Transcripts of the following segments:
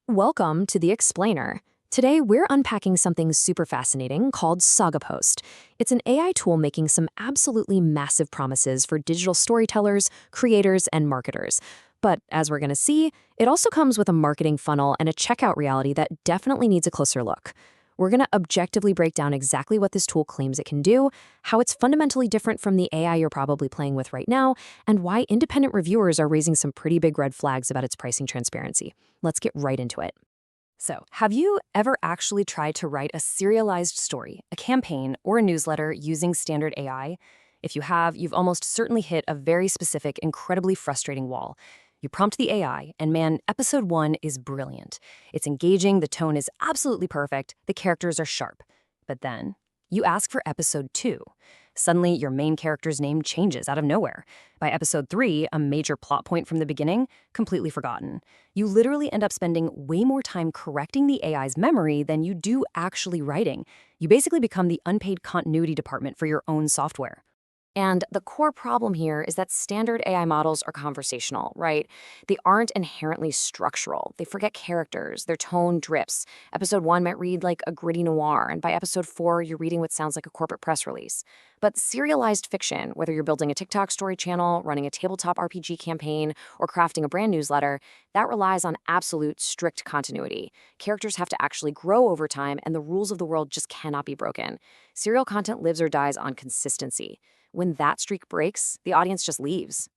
Welcome to The Explainer. Today, we're unpacking something super fascinating called Saga Post. It's an AI tool making some absolutely massive promises for digital storytellers, creators, and marketers. But as we're going to see, it also comes with a marketing funnel and a checkout reality that definitely needs a closer look. We're going to objectively break down exactly what this tool claims it can do, how it's fundamentally different from the AI you're probably playing with right now, and why independent reviewers are raising some pretty big red flags about its pricing transparency. Let's get right into it. So, have you ever actually tried to write a serialized story, a campaign, or a newsletter using standard AI? If you have, you've almost certainly hit a very specific, incredibly frustrating wall. You prompt the AI, and man, episode 1 is brilliant. It's engaging, the tone is absolutely perfect, the characters are sharp. But then, you ask for episode 2. Suddenly, your main character's name changes out of nowhere. By episode 3, a major plot point from the beginning, completely forgotten. You literally end up spending way more time correcting the AI's memory than you do actually writing. You basically become the unpaid continuity department for your own software. And the core problem here is that standard AI models are conversational, right? They aren't inherently structural. They forget characters, their tone drips. Episode 1 might read like a gritty noir, and by episode 4, you're reading what sounds like a corporate press release. But serialized fiction, whether you're building a TikTok story channel, running a tabletop RPG campaign, or crafting a brand newsletter, that relies on absolute, strict continuity. Characters have to actually grow over time, and the rules of the world just cannot be broken. Serial content lives or dies on consistency. When that streak breaks, the audience just leaves.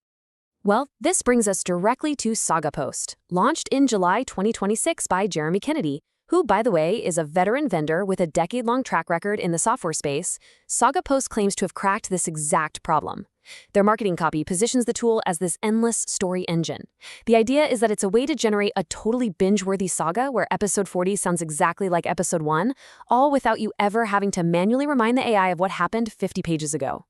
Well, this brings us directly to Saga Post, launched in July 2026 by Jeremy Kennedy, who, by the way, is a veteran vendor with a decade-long track record in the software space. Saga Post claims to have cracked this exact problem. Their marketing copy positions the tool as this endless story engine. The idea is that it's a way to generate a totally binge-worthy saga where episode 40 sounds exactly like episode 1, all without you ever having to manually remind the AI of what happened 50 pages ago.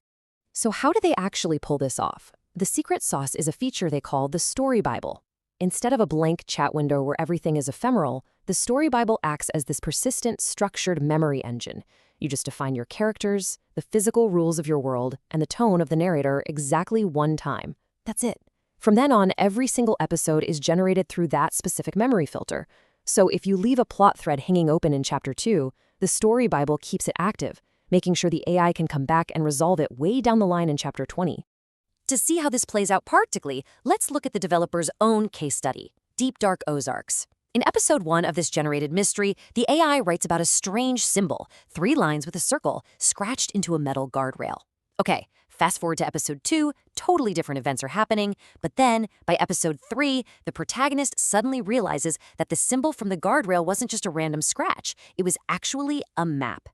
So how do they actually pull this off? The secret sauce is a feature they call the Story Bible. Instead of a blank chat window where everything is ephemeral, the Story Bible acts as this persistent, structured memory engine. You just define your characters, the physical rules of your world, and the tone of the narrator exactly one time. That's it. From then on, every single episode is generated through that specific memory filter. So if you leave a plot thread hanging open in Chapter 2, the Story Bible keeps it active, making sure the AI can come back and resolve it way down the line in Chapter 20. To see how this plays out practically, let's look at the developer's own case study, Deep Dark Ozarks. In episode 1 of this generated mystery, the AI writes about a strange symbol, 3 lines with a circle, scratched into a metal guardrail. Okay, fast forward to episode 2, totally different events are happening, but then, by episode 3, the protagonist suddenly realizes that the symbol from the guardrail wasn't just a random scratch, it was actually a map.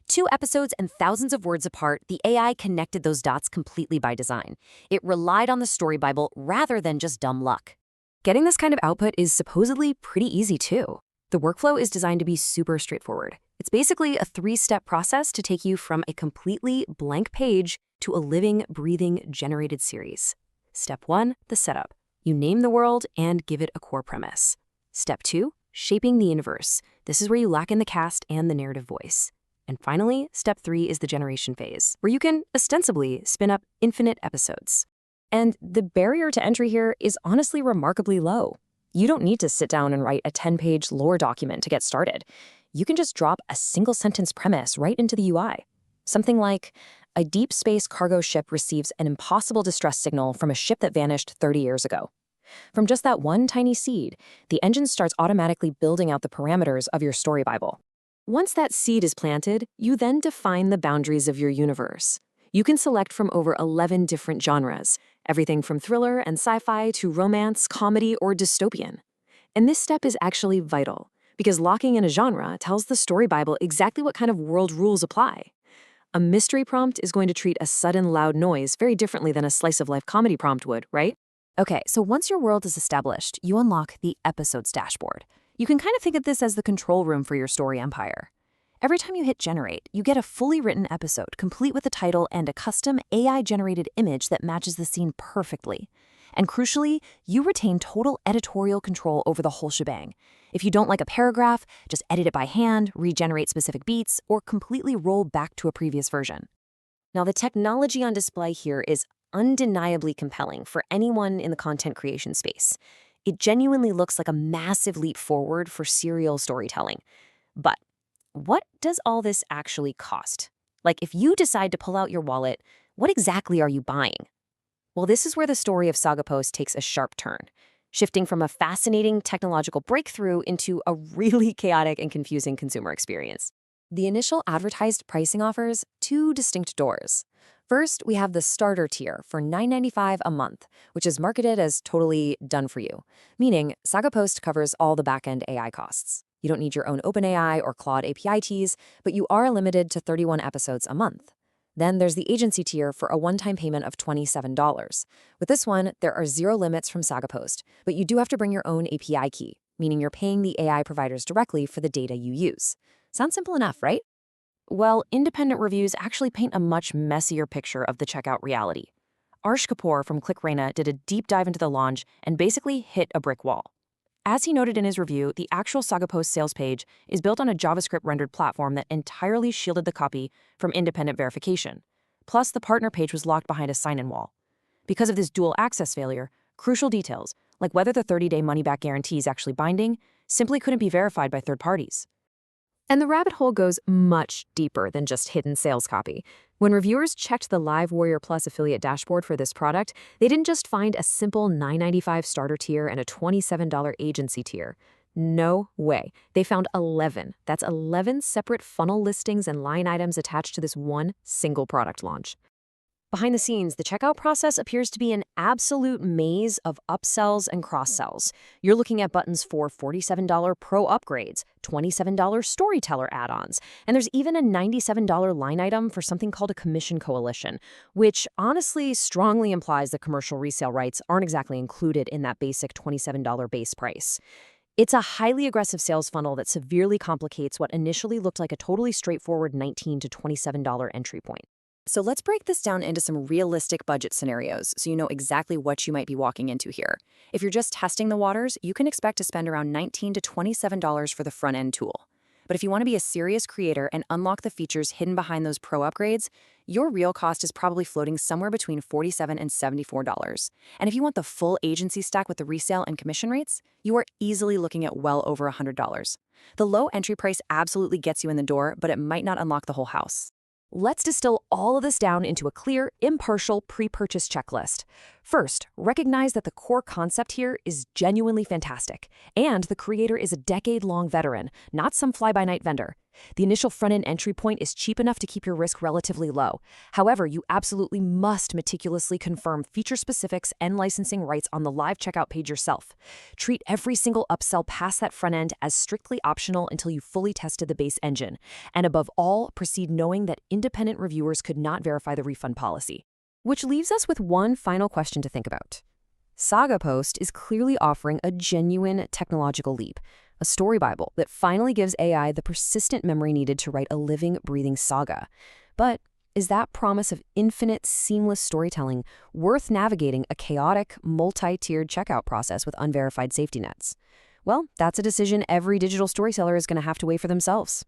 2 episodes and thousands of words apart, the AI connected those dots completely by design. It relied on the Story Bible rather than just dumb luck. Getting this kind of output is supposedly pretty easy too. The workflow is designed to be super straightforward. It's basically a 3-step process to take you from a completely blank page to a living, breathing, generated series. Step 1, the setup. You name the world and give it a core premise. Step 2, shaping the universe. This is where you lock in the cast and the narrative voice. And finally, step 3 is the generation phase, where you can ostensibly spin up infinite episodes. And the barrier to entry here is honestly remarkably low. You don't need to sit down and write a 10-page lore document to get started. You can just drop a single-sentence premise right into the UI. Something like, a deep space cargo ship receives an impossible distress signal from a ship that vanished 30 years ago. From just that one tiny seed, the engine starts automatically building out the parameters of your Story Bible. Once that seed is planted, you then define the boundaries of your universe. You can select from over 11 different genres, everything from thriller and sci-fi to romance, comedy, or dystopian. And this step is actually vital, because locking in a genre tells the Story Bible exactly what kind of world rules apply. A mystery prompt is going to treat a sudden loud noise very differently than a slice-of-life comedy prompt would, right? Okay, so once your world is established, you unlock the episodes dashboard. You can kind of think of this as the control room for your story empire. Every time you hit generate, you get a fully written episode, complete with a title and a custom AI-generated image that matches the scene perfectly. And crucially, you retain total editorial control over the whole shebang. If you don't like a paragraph, just edit it by hand, regenerate specific beats, or completely roll back to a previous version. Now, the technology on display here is undeniably compelling for anyone in the content creation space. It genuinely looks like a massive leap forward for serial storytelling. But what does all this actually cost? Like, if you decide to pull out your wallet, what exactly are you buying? Well, this is where the story of Saga Post takes a sharp turn, shifting from a fascinating technological breakthrough into a really chaotic and confusing consumer experience. The initial advertised pricing offers two distinct doors. First, we have the starter tier for $9.95 a month, which is marketed as totally done for you, meaning Saga Post covers all the back-end AI costs. You don't need your own OpenAI or Claude API keys, but you are limited to 31 episodes a month. Then there's the agency tier for a one-time payment of $27. With this one, there are zero limits from Saga Post, but you do have to bring your own API key, meaning you're paying the AI providers directly for the data you use. Sounds simple enough, right? Well, independent reviews actually paint a much messier picture of the checkout reality. Arsh Kapoor from ClickRaina did a deep dive into the launch and basically hit a brick wall. As he noted in his review, the actual Saga Post sales page is built on a JavaScript-rendered platform that entirely shielded the copy from independent verification. Plus, the partner page was locked behind a sign-in wall. Because of this dual access failure, crucial details, like whether the 30-day money-back guarantee is actually binding, simply couldn't be verified by third parties. And the rabbit hole goes much deeper than just hidden sales copy. When reviewers checked the live WarriorPlus affiliate dashboard for this product, they didn't just find a simple $9.95 starter tier and a $27 agency tier. No way. They found 11. That's 11 separate funnel listings and line items attached to this one single product launch. Behind the scenes, the checkout process appears to be an absolute maze of upsells and cross-sells. You're looking at buttons for $47 pro upgrades, $27 storyteller add-ons, and there's even a $97 line item for something called a commission coalition, which honestly strongly implies that commercial resale rights aren't exactly included in that basic $27 base price. It's a highly aggressive sales funnel that severely complicates what initially looked like a totally straightforward $19 to $27 entry point. So let's break this down into some realistic budget scenarios so you know exactly what you might be walking into here. If you're just testing the waters, you can expect to spend around $19 to $27 for the front-end tool. But if you want to be a serious creator and unlock the features hidden behind those pro upgrades, your real cost is probably floating somewhere between $47 and $74. And if you want the full agency stack with the resale and commission rates, you are easily looking at well over $100. The low entry price absolutely gets you in the door, but it might not unlock the whole house. Let's distill all of this down into a clear, impartial pre-purchase checklist. First, recognize that the core concept here is genuinely fantastic, and the creator is a decade-long veteran, not some fly-by-night vendor. The initial front-end entry point is cheap enough to keep your risk relatively low. However, you absolutely must meticulously confirm feature specifics and licensing rights on the live checkout page yourself. Treat every single upsell past that front end as strictly optional until you fully tested the base engine. And above all, proceed knowing that independent reviewers could not verify the refund policy. Which leaves us with one final question to think about. Saga Post is clearly offering a genuine technological leap, a story Bible that finally gives AI the persistent memory needed to write a living, breathing saga. But is that promise of infinite, seamless storytelling worth navigating a chaotic, multi-tiered checkout process with unverified safety nets? Well, that's a decision every digital storyteller is going to have to weigh for themselves.